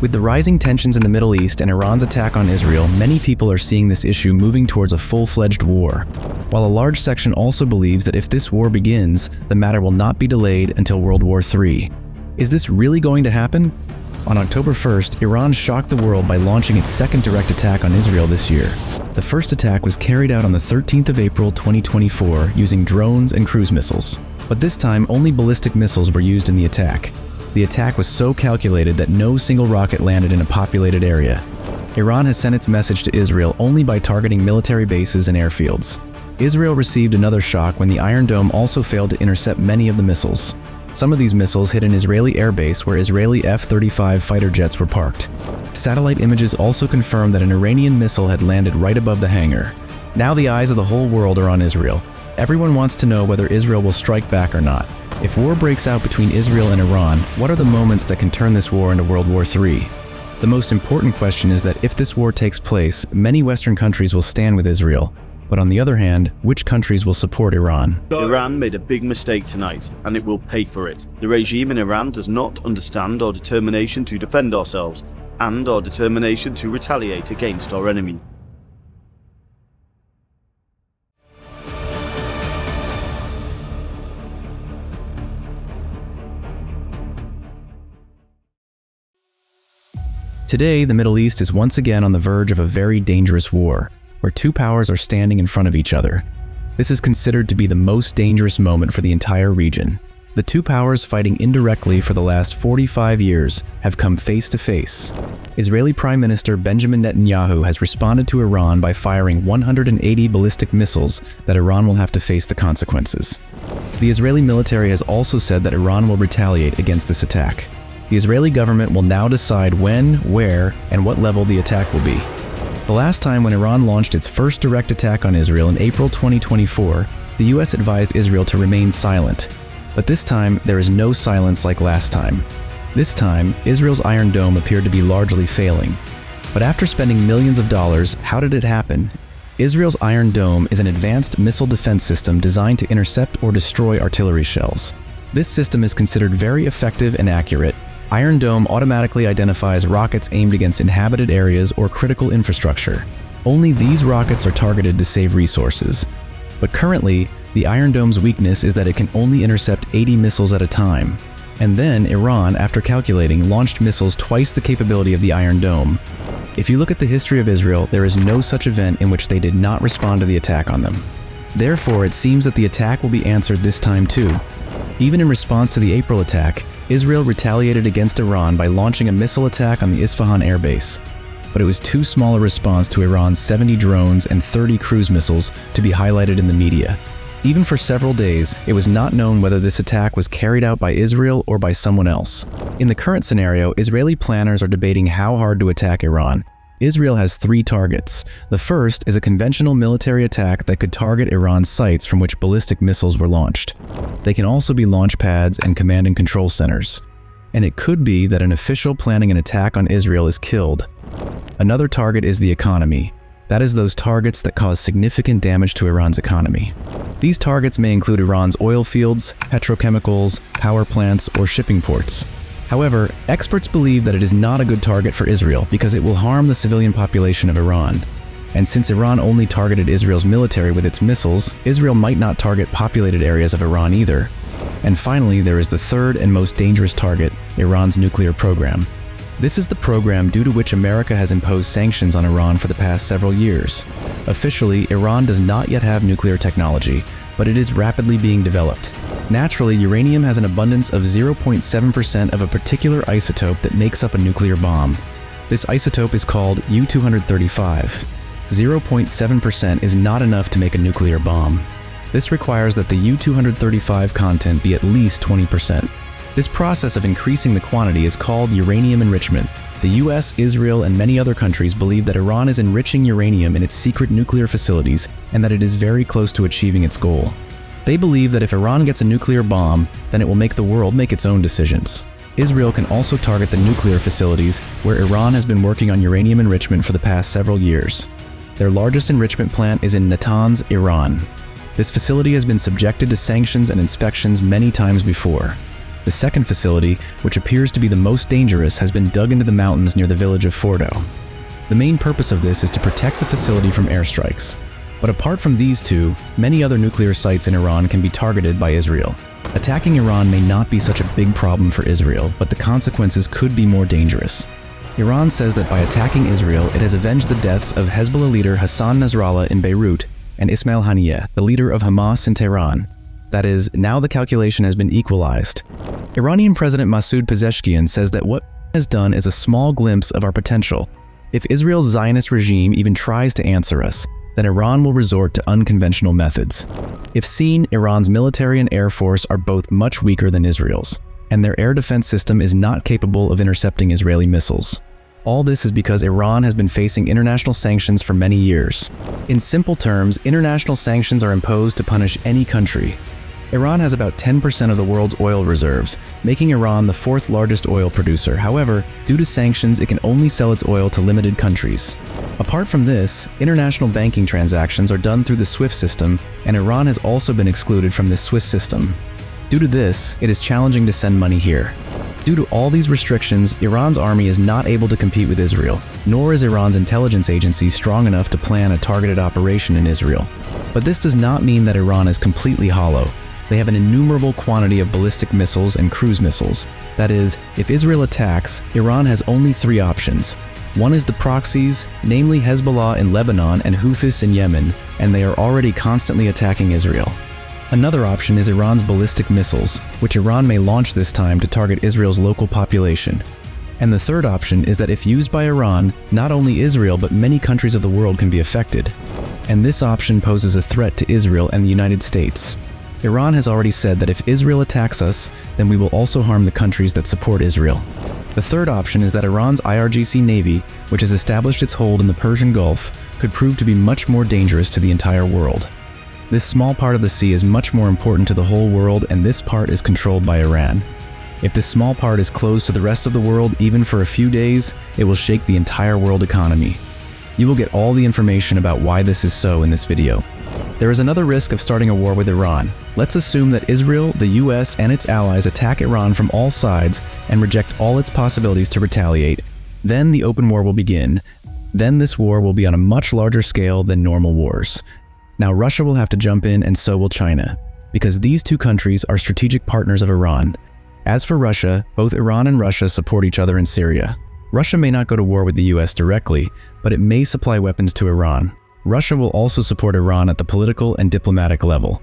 With the rising tensions in the Middle East and Iran's attack on Israel, many people are seeing this issue moving towards a full-fledged war, while a large section also believes that if this war begins, the matter will not be delayed until World War III. Is this really going to happen? On October 1st, Iran shocked the world by launching its second direct attack on Israel this year. The first attack was carried out on the 13th of April 2024 using drones and cruise missiles. But this time, only ballistic missiles were used in the attack. The attack was so calculated that no single rocket landed in a populated area. Iran has sent its message to Israel only by targeting military bases and airfields. Israel received another shock when the Iron Dome also failed to intercept many of the missiles. Some of these missiles hit an Israeli airbase where Israeli F-35 fighter jets were parked. Satellite images also confirmed that an Iranian missile had landed right above the hangar. Now the eyes of the whole world are on Israel. Everyone wants to know whether Israel will strike back or not. If war breaks out between Israel and Iran, what are the moments that can turn this war into World War III? The most important question is that if this war takes place, many Western countries will stand with Israel. But on the other hand, which countries will support Iran? Iran made a big mistake tonight, and it will pay for it. The regime in Iran does not understand our determination to defend ourselves, and our determination to retaliate against our enemy. Today, the Middle East is once again on the verge of a very dangerous war, where two powers are standing in front of each other. This is considered to be the most dangerous moment for the entire region. The two powers fighting indirectly for the last 45 years have come face to face. Israeli Prime Minister Benjamin Netanyahu has responded to Iran by firing 180 ballistic missiles that Iran will have to face the consequences. The Israeli military has also said that Iran will retaliate against this attack. The Israeli government will now decide when, where, and what level the attack will be. The last time when Iran launched its first direct attack on Israel in April 2024, the US advised Israel to remain silent. But this time, there is no silence like last time. This time, Israel's Iron Dome appeared to be largely failing. But after spending millions of dollars, how did it happen? Israel's Iron Dome is an advanced missile defense system designed to intercept or destroy artillery shells. This system is considered very effective and accurate. Iron Dome automatically identifies rockets aimed against inhabited areas or critical infrastructure. Only these rockets are targeted to save resources. But currently, the Iron Dome's weakness is that it can only intercept 80 missiles at a time. And then Iran, after calculating, launched missiles twice the capability of the Iron Dome. If you look at the history of Israel, there is no such event in which they did not respond to the attack on them. Therefore, it seems that the attack will be answered this time too. Even in response to the April attack, Israel retaliated against Iran by launching a missile attack on the Isfahan airbase. But it was too small a response to Iran's 70 drones and 30 cruise missiles to be highlighted in the media. Even for several days, it was not known whether this attack was carried out by Israel or by someone else. In the current scenario, Israeli planners are debating how hard to attack Iran. Israel has 3 targets. The first is a conventional military attack that could target Iran's sites from which ballistic missiles were launched. They can also be launch pads and command and control centers. And it could be that an official planning an attack on Israel is killed. Another target is the economy. That is those targets that cause significant damage to Iran's economy. These targets may include Iran's oil fields, petrochemicals, power plants, or shipping ports. However, experts believe that it is not a good target for Israel because it will harm the civilian population of Iran. And since Iran only targeted Israel's military with its missiles, Israel might not target populated areas of Iran either. And finally, there is the third and most dangerous target, Iran's nuclear program. This is the program due to which America has imposed sanctions on Iran for the past several years. Officially, Iran does not yet have nuclear technology, but it is rapidly being developed. Naturally, uranium has an abundance of 0.7% of a particular isotope that makes up a nuclear bomb. This isotope is called U-235. 0.7% is not enough to make a nuclear bomb. This requires that the U-235 content be at least 20%. This process of increasing the quantity is called uranium enrichment. The US, Israel, and many other countries believe that Iran is enriching uranium in its secret nuclear facilities and that it is very close to achieving its goal. They believe that if Iran gets a nuclear bomb, then it will make the world make its own decisions. Israel can also target the nuclear facilities where Iran has been working on uranium enrichment for the past several years. Their largest enrichment plant is in Natanz, Iran. This facility has been subjected to sanctions and inspections many times before. The second facility, which appears to be the most dangerous, has been dug into the mountains near the village of Fordo. The main purpose of this is to protect the facility from airstrikes. But apart from these two, many other nuclear sites in Iran can be targeted by Israel. Attacking Iran may not be such a big problem for Israel, but the consequences could be more dangerous. Iran says that by attacking Israel, it has avenged the deaths of Hezbollah leader Hassan Nasrallah in Beirut and Ismail Haniyeh, the leader of Hamas in Tehran. That is, now the calculation has been equalized. Iranian President Masoud Pezeshkian says that what has done is a small glimpse of our potential. If Israel's Zionist regime even tries to answer us, then Iran will resort to unconventional methods. If seen, Iran's military and air force are both much weaker than Israel's, and their air defense system is not capable of intercepting Israeli missiles. All this is because Iran has been facing international sanctions for many years. In simple terms, international sanctions are imposed to punish any country. Iran has about 10% of the world's oil reserves, making Iran the fourth largest oil producer. However, due to sanctions, it can only sell its oil to limited countries. Apart from this, international banking transactions are done through the SWIFT system, and Iran has also been excluded from this SWIFT system. Due to this, it is challenging to send money here. Due to all these restrictions, Iran's army is not able to compete with Israel, nor is Iran's intelligence agency strong enough to plan a targeted operation in Israel. But this does not mean that Iran is completely hollow. They have an innumerable quantity of ballistic missiles and cruise missiles. That is, if Israel attacks, Iran has only three options. One is the proxies, namely Hezbollah in Lebanon and Houthis in Yemen, and they are already constantly attacking Israel. Another option is Iran's ballistic missiles, which Iran may launch this time to target Israel's local population. And the third option is that if used by Iran, not only Israel but many countries of the world can be affected. And this option poses a threat to Israel and the United States. Iran has already said that if Israel attacks us, then we will also harm the countries that support Israel. The third option is that Iran's IRGC Navy, which has established its hold in the Persian Gulf, could prove to be much more dangerous to the entire world. This small part of the sea is much more important to the whole world, and this part is controlled by Iran. If this small part is closed to the rest of the world, even for a few days, it will shake the entire world economy. You will get all the information about why this is so in this video. There is another risk of starting a war with Iran. Let's assume that Israel, the US, and its allies attack Iran from all sides and reject all its possibilities to retaliate. Then the open war will begin. Then this war will be on a much larger scale than normal wars. Now Russia will have to jump in, and so will China, because these two countries are strategic partners of Iran. As for Russia, both Iran and Russia support each other in Syria. Russia may not go to war with the US directly, but it may supply weapons to Iran. Russia will also support Iran at the political and diplomatic level.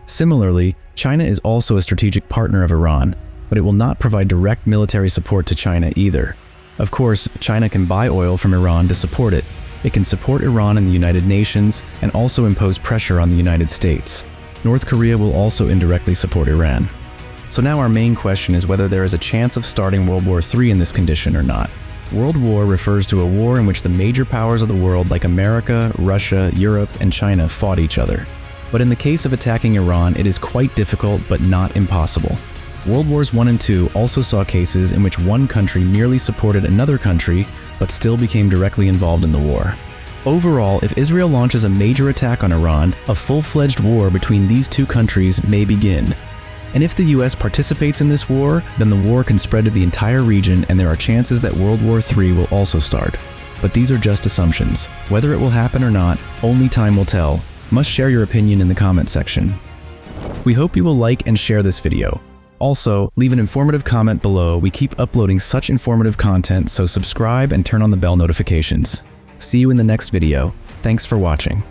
Similarly, China is also a strategic partner of Iran, but it will not provide direct military support to China either. Of course, China can buy oil from Iran to support it. It can support Iran in the United Nations and also impose pressure on the United States. North Korea will also indirectly support Iran. So now our main question is whether there is a chance of starting World War III in this condition or not. World War refers to a war in which the major powers of the world like America, Russia, Europe, and China fought each other. But in the case of attacking Iran, it is quite difficult but not impossible. World Wars I and II also saw cases in which one country merely supported another country but still became directly involved in the war. Overall, if Israel launches a major attack on Iran, a full-fledged war between these two countries may begin. And if the US participates in this war, then the war can spread to the entire region, and there are chances that World War III will also start. But these are just assumptions. Whether it will happen or not, only time will tell. Must share your opinion in the comment section. We hope you will like and share this video. Also, leave an informative comment below. We keep uploading such informative content, so subscribe and turn on the bell notifications. See you in the next video. Thanks for watching.